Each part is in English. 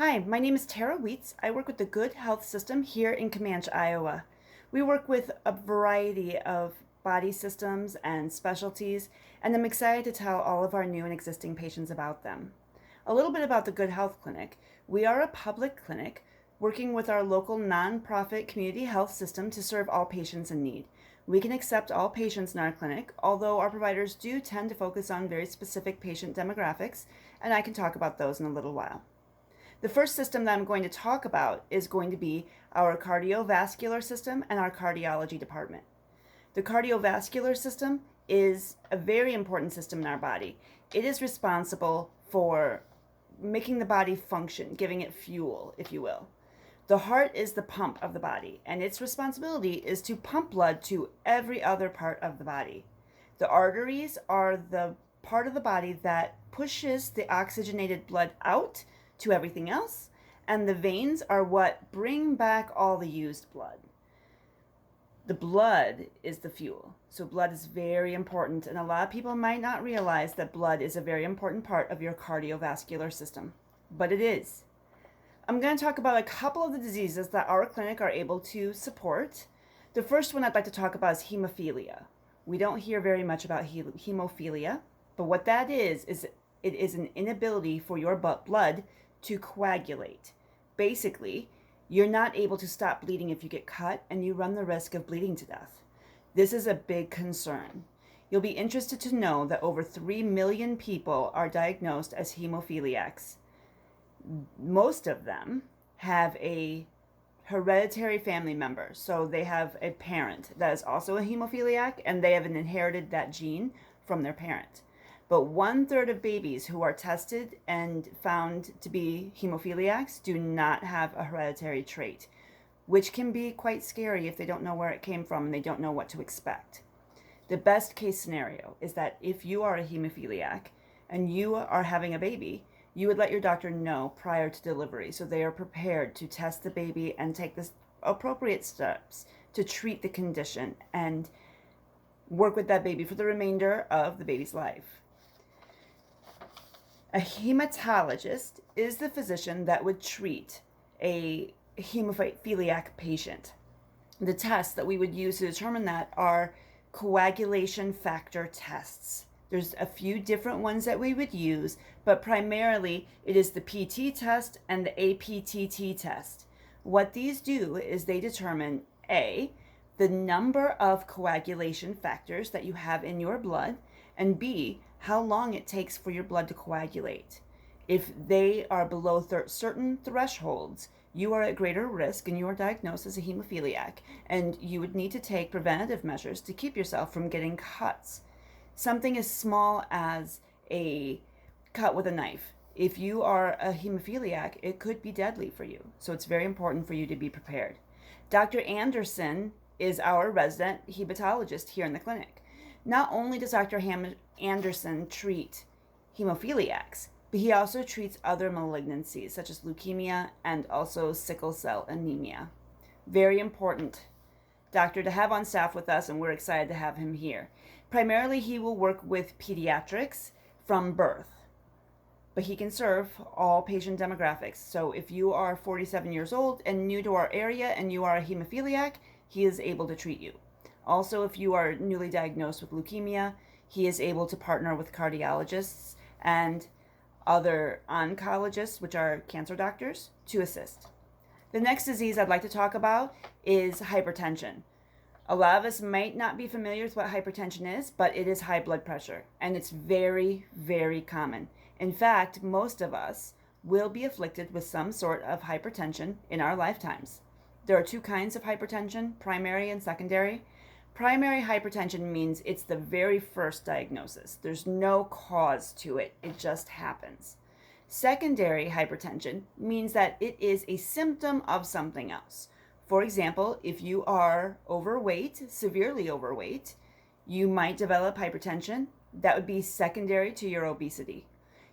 Hi, my name is Tara Wheats. I work with the Good Health System here in Comanche, Iowa. We work with a variety of body systems and specialties, and I'm excited to tell all of our new and existing patients about them. A little bit about the Good Health Clinic. We are a public clinic working with our local nonprofit community health system to serve all patients in need. We can accept all patients in our clinic, although our providers do tend to focus on very specific patient demographics, and I can talk about those in a little while. The first system that I'm going to talk about is going to be our cardiovascular system and our cardiology department. The cardiovascular system is a very important system in our body. It is responsible for making the body function, giving it fuel, if you will. The heart is the pump of the body, and its responsibility is to pump blood to every other part of the body. The arteries are the part of the body that pushes the oxygenated blood out to everything else, and the veins are what bring back all the used blood. The blood is the fuel. So blood is very important, and a lot of people might not realize that blood is a very important part of your cardiovascular system, but it is. I'm going to talk about a couple of the diseases that our clinic are able to support. The first one I'd like to talk about is hemophilia. We don't hear very much about hemophilia, but what that is it is an inability for your blood to coagulate. Basically, you're not able to stop bleeding if you get cut, and you run the risk of bleeding to death. This is a big concern. You'll be interested to know that over 3 million people are diagnosed as hemophiliacs. Most of them have a hereditary family member, so they have a parent that is also a hemophiliac, and they have inherited that gene from their parent. But 1/3 of babies who are tested and found to be hemophiliacs do not have a hereditary trait, which can be quite scary if they don't know where it came from and they don't know what to expect. The best case scenario is that if you are a hemophiliac and you are having a baby, you would let your doctor know prior to delivery so they are prepared to test the baby and take the appropriate steps to treat the condition and work with that baby for the remainder of the baby's life. A hematologist is the physician that would treat a hemophiliac patient. The tests that we would use to determine that are coagulation factor tests. There's a few different ones that we would use, but primarily it is the PT test and the APTT test. What these do is they determine A, the number of coagulation factors that you have in your blood, and B, how long it takes for your blood to coagulate. If they are below certain thresholds, you are at greater risk and you are diagnosed as a hemophiliac, and you would need to take preventative measures to keep yourself from getting cuts. Something as small as a cut with a knife. If you are a hemophiliac, it could be deadly for you, so it's very important for you to be prepared. Dr. Anderson is our resident hematologist here in the clinic. Not only does Dr. Anderson treat hemophiliacs, but he also treats other malignancies such as leukemia and also sickle cell anemia. Very important doctor to have on staff with us, and we're excited to have him here. Primarily, he will work with pediatrics from birth, but he can serve all patient demographics. So if you are 47 years old and new to our area and you are a hemophiliac, he is able to treat you. Also, if you are newly diagnosed with leukemia, he is able to partner with cardiologists and other oncologists, which are cancer doctors, to assist. The next disease I'd like to talk about is hypertension. A lot of us might not be familiar with what hypertension is, but it is high blood pressure, and it's very, very common. In fact, most of us will be afflicted with some sort of hypertension in our lifetimes. There are two kinds of hypertension, primary and secondary. Primary hypertension means it's the very first diagnosis. There's no cause to it. It just happens. Secondary hypertension means that it is a symptom of something else. For example, if you are overweight, severely overweight, you might develop hypertension. That would be secondary to your obesity.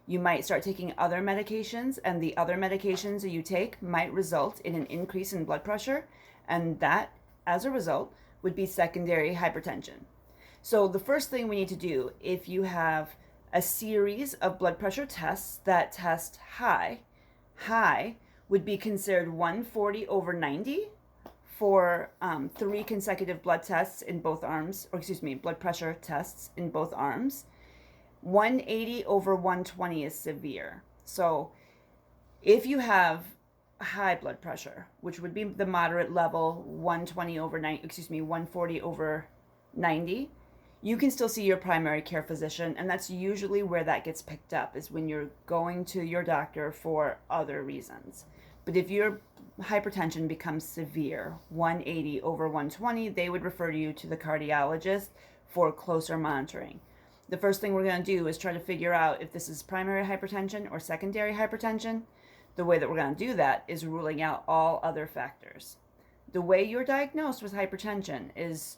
You might start taking other medications, and the other medications that you take might result in an increase in blood pressure, and that, as a result, would be secondary hypertension. So the first thing we need to do, if you have a series of blood pressure tests that test high, High would be considered 140 over 90 for 3 consecutive blood tests in both arms, or excuse me, blood pressure tests in both arms. 180 over 120 is severe. So if you have high blood pressure, which would be the moderate level, 120 over 90, excuse me, 140 over 90, you can still see your primary care physician, and that's usually where that gets picked up, is when you're going to your doctor for other reasons. But if your hypertension becomes severe, 180 over 120, they would refer you to the cardiologist for closer monitoring. The first thing we're going to do is try to figure out if this is primary hypertension or secondary hypertension. The way that we're going to do that is ruling out all other factors. The way you're diagnosed with hypertension is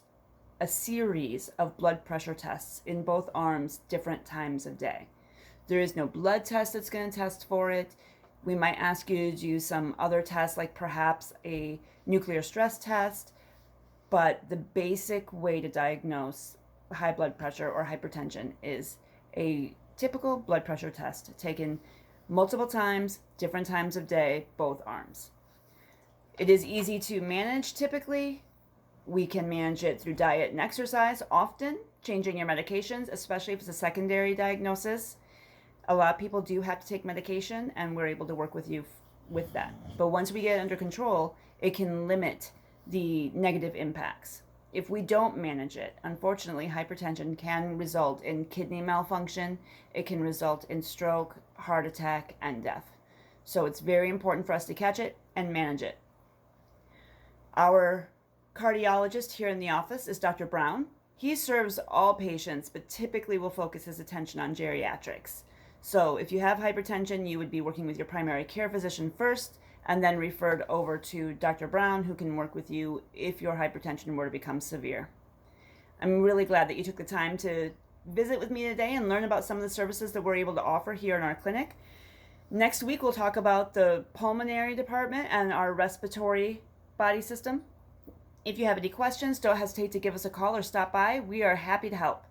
a series of blood pressure tests in both arms, different times of day. There is no blood test that's going to test for it. We might ask you to do some other tests, like perhaps a nuclear stress test, but the basic way to diagnose high blood pressure or hypertension is a typical blood pressure test taken multiple times, different times of day, both arms. It is easy to manage typically. We can manage it through diet and exercise, often changing your medications, especially if it's a secondary diagnosis. A lot of people do have to take medication, and we're able to work with you with that. But once we get it under control, it can limit the negative impacts. If we don't manage it, unfortunately, hypertension can result in kidney malfunction. It can result in stroke, heart attack, and death. So it's very important for us to catch it and manage it. Our cardiologist here in the office is Dr. Brown. He serves all patients, but typically will focus his attention on geriatrics. So if you have hypertension, you would be working with your primary care physician first, and then referred over to Dr. Brown, who can work with you if your hypertension were to become severe. I'm really glad that you took the time to visit with me today and learn about some of the services that we're able to offer here in our clinic. Next week, we'll talk about the pulmonary department and our respiratory body system. If you have any questions, don't hesitate to give us a call or stop by. We are happy to help.